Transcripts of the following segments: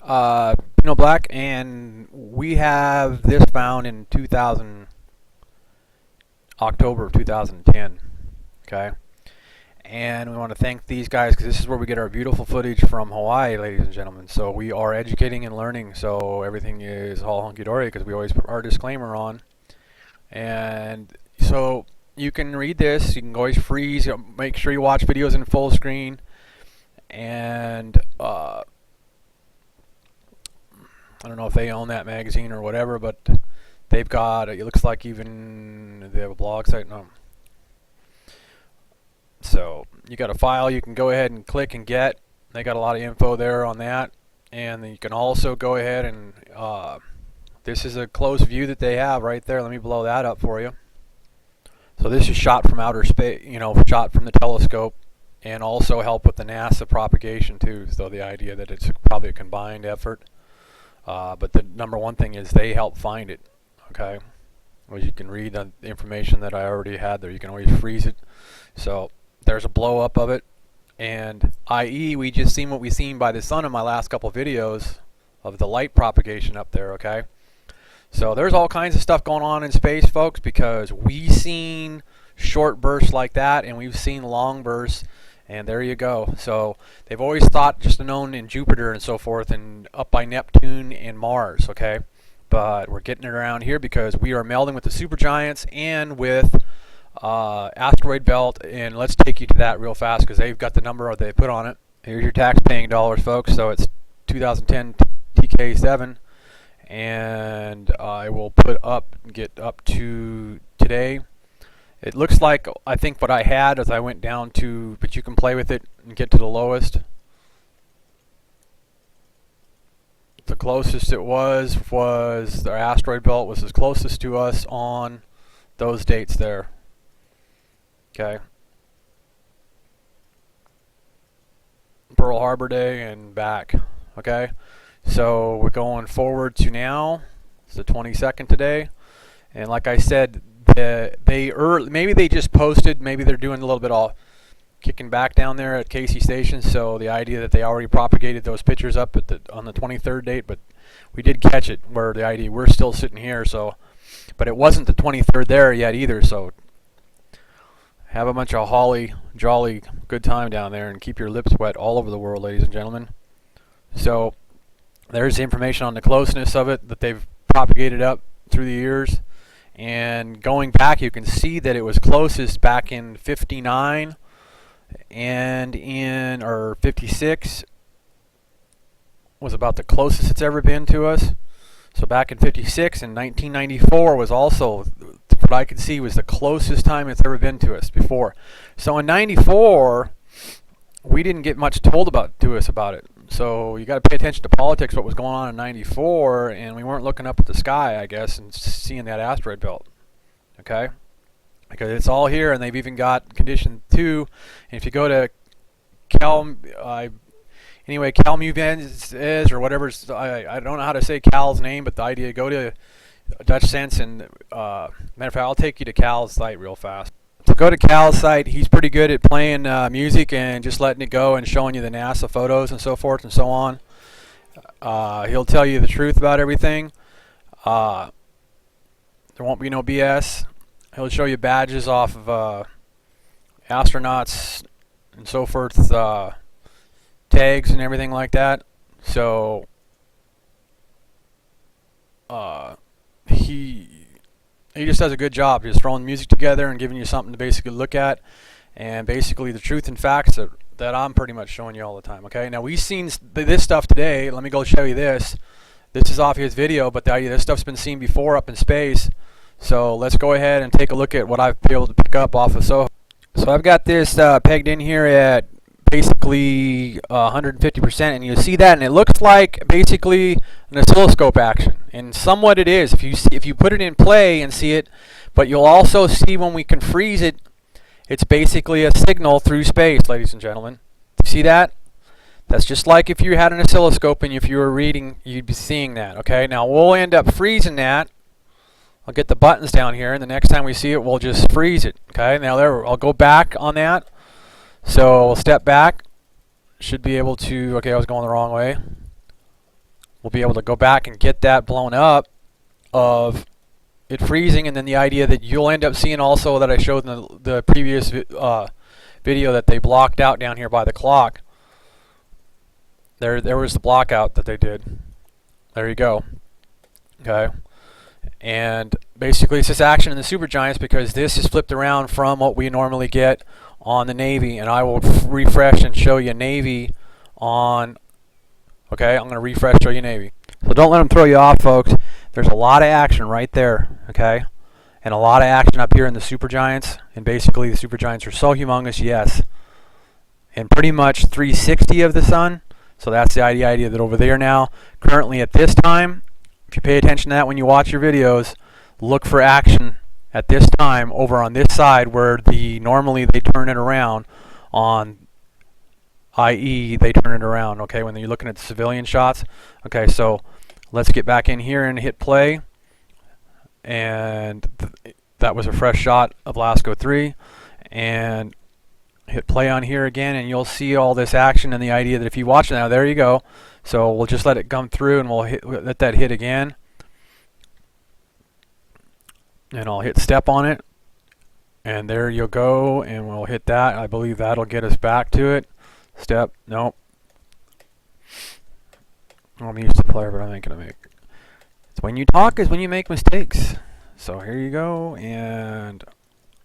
Black, and we have this found in 2000 October of 2010. Okay, and we want to thank these guys because this is where we get our beautiful footage from Hawaii, ladies and gentlemen. So we are educating and learning, so everything is all hunky-dory because we always put our disclaimer on. And so you can read this, you can always freeze, make sure you watch videos in full screen, and I don't know if they own that magazine or whatever, but they've got, it looks like even they have a blog site. No. So you got a file you can go ahead and click and get. They got a lot of info there on that. And then you can also go ahead and, this is a close view that they have right there. Let me blow that up for you. So this is shot from outer space, shot from the telescope, and also help with the NASA propagation too. So the idea that it's probably a combined effort. But the number one thing is they help find it, okay? As you can read the information that I already had there. You can always freeze it. So there's a blow up of it. And i.e. we just seen what we seen by the sun in my last couple videos of the light propagation up there, okay? So there's all kinds of stuff going on in space, folks, because we've seen short bursts like that and we've seen long bursts. And there you go. So they've always thought just known in Jupiter and so forth and up by Neptune and Mars, okay? But we're getting it around here because we are melding with the supergiants and with asteroid belt. And let's take you to that real fast because they've got the number they put on it. Here's your tax-paying dollars, folks. So it's 2010 TK7. And I will get up to today. It looks like, I think what I had as I went down to, but you can play with it and get to the lowest. The closest it was the asteroid belt was as closest to us on those dates there. Okay. Pearl Harbor Day and back. Okay. So we're going forward to now. It's the 22nd today. And like I said, maybe they just posted, maybe they're doing a little bit of kicking back down there at Casey Station, so the idea that they already propagated those pictures up on the 23rd date, but we did catch it where the idea we're still sitting here, so, but it wasn't the 23rd there yet either, so have a bunch of jolly good time down there and keep your lips wet all over the world, ladies and gentlemen. So there's the information on the closeness of it that they've propagated up through the years. And going back, you can see that it was closest back in 59 and or 56 was about the closest it's ever been to us. So back in 56 and 1994 was also, what I could see, was the closest time it's ever been to us before. So in 94, we didn't get much told to us about it. So you got to pay attention to politics, what was going on in 94, and we weren't looking up at the sky, I guess, and seeing that asteroid belt. Okay? Because it's all here, and they've even got condition 2. And if you go to CalMuvens or whatever, I don't know how to say Cal's name, but the idea, go to Dutch Sense, and matter of fact, I'll take you to Cal's site real fast. So go to Cal's site. He's pretty good at playing music and just letting it go and showing you the NASA photos and so forth and so on. He'll tell you the truth about everything. There won't be no BS. He'll show you badges off of astronauts and so forth, tags and everything like that. So he just does a good job just throwing music together and giving you something to basically look at, and basically the truth and facts that I'm pretty much showing you all the time. Okay, now we've seen this stuff today. Let me go show you this. This is off his video, but this stuff's been seen before up in space. So let's go ahead and take a look at what I've been able to pick up off of SOHO. So I've got this pegged in here at basically 150%, and you see that, and it looks like basically an oscilloscope action, and somewhat it is if you put it in play and see it. But you'll also see when we can freeze it, it's basically a signal through space, ladies and gentlemen. See that? That's just like if you had an oscilloscope and if you were reading, you'd be seeing that. Okay, now we'll end up freezing that. I'll get the buttons down here, and the next time we see it, we'll just freeze it. Okay, now there, I'll go back on that. So we'll step back. Should be able to, okay, I was going the wrong way. we'll be able to go back and get that blown up of it freezing, and then the idea that you'll end up seeing also that I showed in the previous video that they blocked out down here by the clock. There was the block out that they did. There you go. Okay. And basically it's this action in the supergiants because this is flipped around from what we normally get on the Navy, and I will refresh and show you Navy on. Okay, I'm going to refresh, show you Navy. So don't let them throw you off, folks. There's a lot of action right there, okay? And a lot of action up here in the supergiants. And basically the supergiants are so humongous, yes. And pretty much 360 of the sun. So that's the idea that over there now, currently at this time, if you pay attention to that when you watch your videos, look for action at this time over on this side where normally they turn it around on, i.e. they turn it around, okay, when you're looking at the civilian shots. Okay, so let's get back in here and hit play. And that was a fresh shot of LASCO 3. And hit play on here again, and you'll see all this action and the idea that if you watch it now, there you go. So we'll just let it come through, and we'll let that hit again. And I'll hit step on it. And there you'll go, and we'll hit that. I believe that'll get us back to it. Step, nope. I'm used to player, but I ain't gonna make. It's when you talk is when you make mistakes. So here you go, and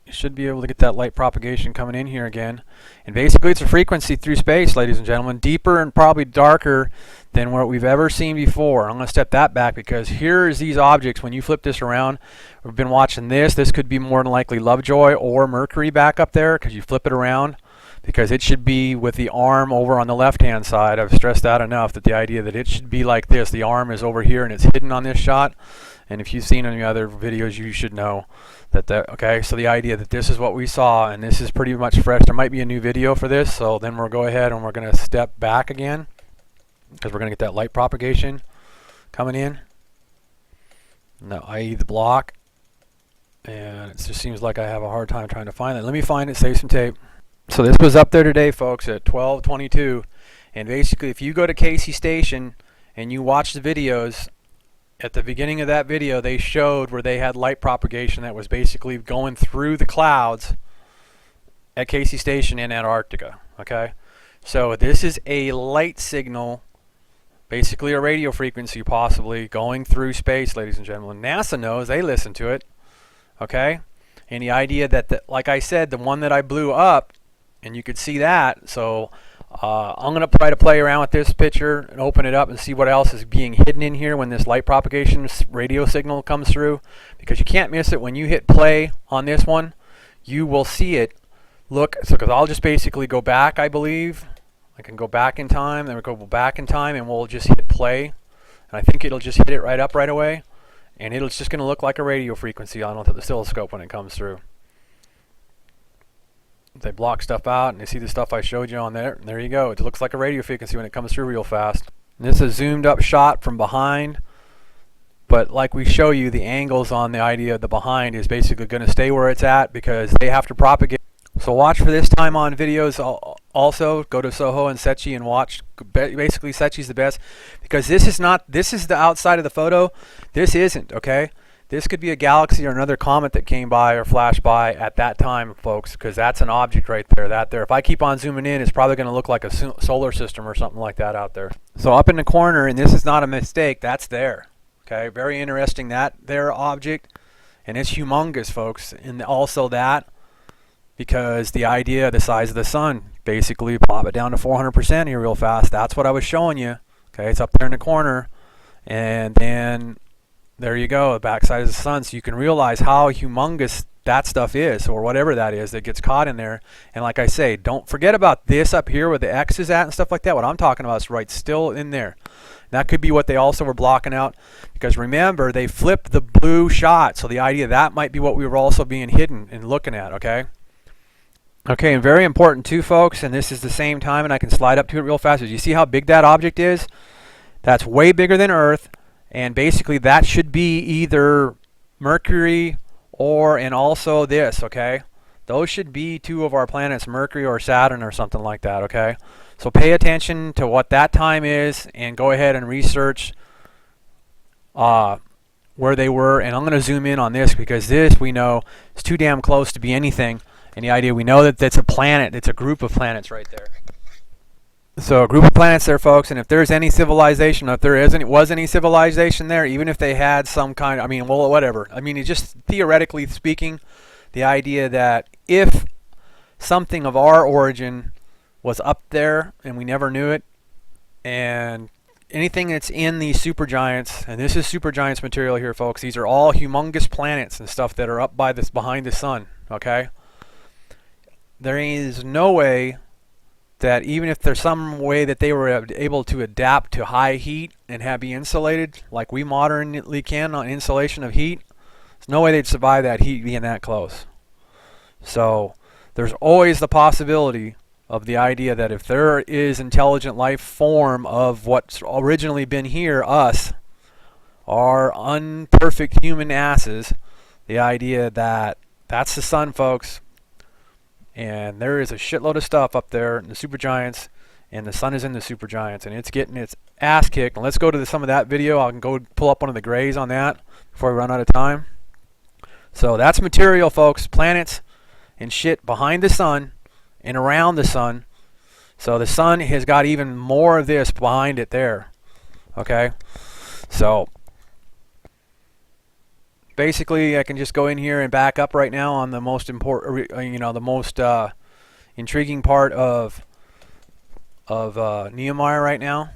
you should be able to get that light propagation coming in here again. And basically it's a frequency through space, ladies and gentlemen, deeper and probably darker than what we've ever seen before. I'm going to step that back because here is these objects. When you flip this around, we've been watching this. This could be more than likely Lovejoy or Mercury back up there because you flip it around, because it should be with the arm over on the left hand side. I've stressed that enough, that the idea that it should be like this. The arm is over here and it's hidden on this shot. And if you've seen any other videos, you should know that okay, so the idea that this is what we saw, and this is pretty much fresh. There might be a new video for this, so then we'll go ahead and we're going to step back again because we're going to get that light propagation coming in, i.e. the block. And it just seems like I have a hard time trying to find it. Let me find it, save some tape. So this was up there today, folks, at 12:22, and basically if you go to Casey Station and you watch the videos, at the beginning of that video they showed where they had light propagation that was basically going through the clouds at Casey Station in Antarctica. Okay, so this is a light signal, basically a radio frequency possibly going through space, ladies and gentlemen. NASA knows, they listen to it. Okay, and the idea that like I said, the one that I blew up, and you could see that, so I'm going to try to play around with this picture and open it up and see what else is being hidden in here when this light propagation radio signal comes through, because you can't miss it. When you hit play on this one, you will see it. Look, so because I'll just basically go back, I believe. I can go back in time, then we'll go back in time, and we'll just hit play. And I think it'll just hit it right up right away. And it's just going to look like a radio frequency on the oscilloscope when it comes through. They block stuff out, and you see the stuff I showed you on there. And there you go. It looks like a radio frequency when it comes through real fast. And this is a zoomed up shot from behind. But like we show you, the angles on the idea of the behind is basically going to stay where it's at because they have to propagate. So watch for this time on videos also. Go to Soho and Sechi and watch. Basically Sechi's the best because this is the outside of the photo. This isn't, okay? This could be a galaxy or another comet that came by or flashed by at that time, folks, because that's an object right there. That there. If I keep on zooming in, it's probably going to look like a solar system or something like that out there. So up in the corner, and this is not a mistake, that's there. Okay, very interesting, that there object, and it's humongous, folks. And also that, because the idea, the size of the sun, basically plop it down to 400% here real fast. That's what I was showing you. Okay, it's up there in the corner, and then there you go, the backside of the sun, so you can realize how humongous that stuff is, or whatever that is that gets caught in there. And like I say, don't forget about this up here where the X is at and stuff like that. What I'm talking about is right still in there. That could be what they also were blocking out, because remember, they flipped the blue shot, so the idea that might be what we were also being hidden and looking at, okay? Okay, and very important too, folks, and this is the same time, and I can slide up to it real fast. As you see how big that object is? That's way bigger than Earth. And basically that should be either Mercury and also this, okay? Those should be two of our planets, Mercury or Saturn or something like that, okay? So pay attention to what that time is and go ahead and research where they were. And I'm going to zoom in on this because this, we know, is too damn close to be anything. And the idea, we know that that's a planet. It's a group of planets right there. So a group of planets there, folks, and if there's any civilization, if there was any civilization there, even if they had some kind of, I mean, well, whatever. I mean, it's just theoretically speaking, the idea that if something of our origin was up there and we never knew it, and anything that's in these supergiants, and this is supergiants material here, folks, these are all humongous planets and stuff that are up by this, behind the sun, okay? There is no way that even if there's some way that they were able to adapt to high heat and be insulated like we modernly can on insulation of heat, there's no way they'd survive that heat being that close. So there's always the possibility of the idea that if there is intelligent life form of what's originally been here, us, our unperfect human asses, the idea that that's the sun, folks. And there is a shitload of stuff up there in the supergiants, and the sun is in the supergiants, and it's getting its ass kicked. And let's go to some of that video. I can go pull up one of the grays on that before we run out of time. So that's material, folks. Planets and shit behind the sun and around the sun. So the sun has got even more of this behind it there. Okay? So basically, I can just go in here and back up right now on the most important, the most intriguing part of Nehemiah right now.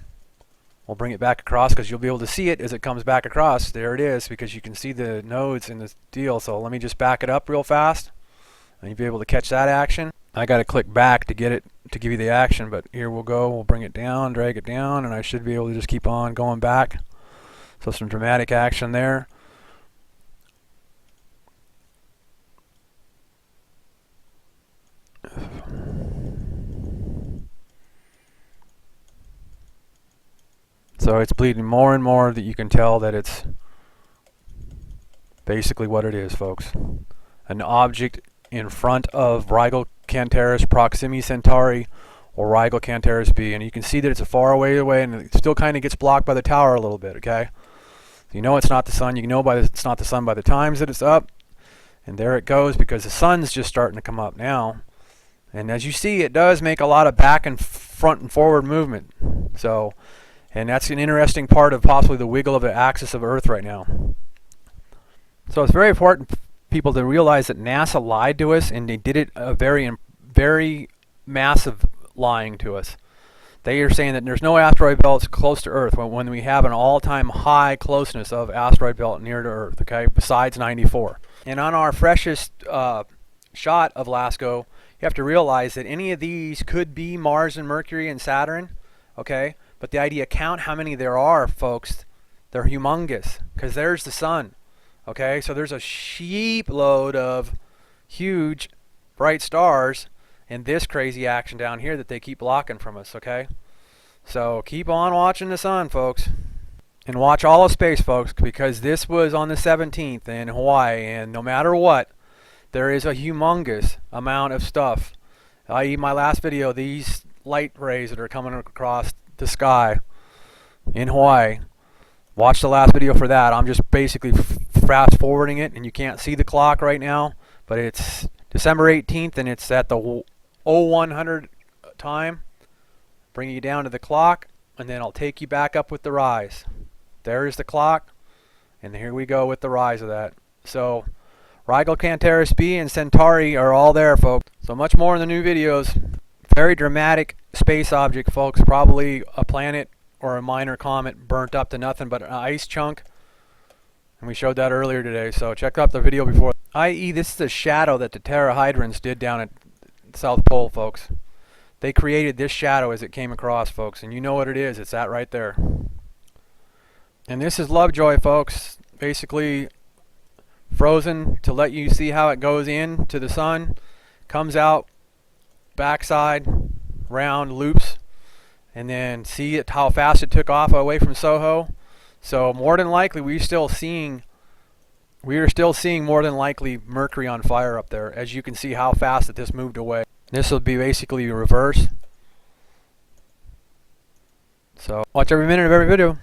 We'll bring it back across because you'll be able to see it as it comes back across. There it is, because you can see the nodes in this deal. So let me just back it up real fast, and you'll be able to catch that action. I got to click back to get it to give you the action, but here we'll go. We'll bring it down, drag it down, and I should be able to just keep on going back. So some dramatic action there. So it's bleeding more and more that you can tell that it's basically what it is, folks. An object in front of Rigel Cantaris Proxima Centauri or Rigel Cantaris B. And you can see that it's a far away and it still kind of gets blocked by the tower a little bit, okay? So you know it's not the sun. You know it's not the sun by the times that it's up. And there it goes, because the sun's just starting to come up now. And as you see, it does make a lot of back and front and forward movement. So, and that's an interesting part of possibly the wiggle of the axis of Earth right now. So it's very important, people, to realize that NASA lied to us, and they did it a very massive lying to us. They are saying that there's no asteroid belts close to Earth when we have an all-time high closeness of asteroid belt near to Earth, okay, besides 94. And on our freshest shot of LASCO, you have to realize that any of these could be Mars and Mercury and Saturn, okay? But the idea, count how many there are, folks. They're humongous, because there's the sun, okay? So there's a sheep load of huge bright stars and this crazy action down here that they keep blocking from us, okay? So keep on watching the sun, folks. And watch all of space, folks, because this was on the 17th in Hawaii, and no matter what, there is a humongous amount of stuff. I.e. my last video, these light rays that are coming across the sky in Hawaii. Watch the last video for that. I'm just basically fast forwarding it, and you can't see the clock right now, but it's December 18th, and it's at the 0100 time. Bring you down to the clock, and then I'll take you back up with the rise. There is the clock, and here we go with the rise of that. So Rigel Cantaris B and Centauri are all there, folks. So much more in the new videos. Very dramatic space object, folks. Probably a planet or a minor comet burnt up to nothing but an ice chunk. And we showed that earlier today, so check out the video before. I.e. this is the shadow that the Terahydrons did down at South Pole, folks. They created this shadow as it came across, folks, and you know what it is. It's that right there. And this is Lovejoy, folks. Basically frozen to let you see how it goes in to the sun, comes out backside, round, loops, and then see it, how fast it took off away from Soho. So more than likely we are still seeing more than likely Mercury on fire up there, as you can see how fast that this moved away. This will be basically reverse. So watch every minute of every video.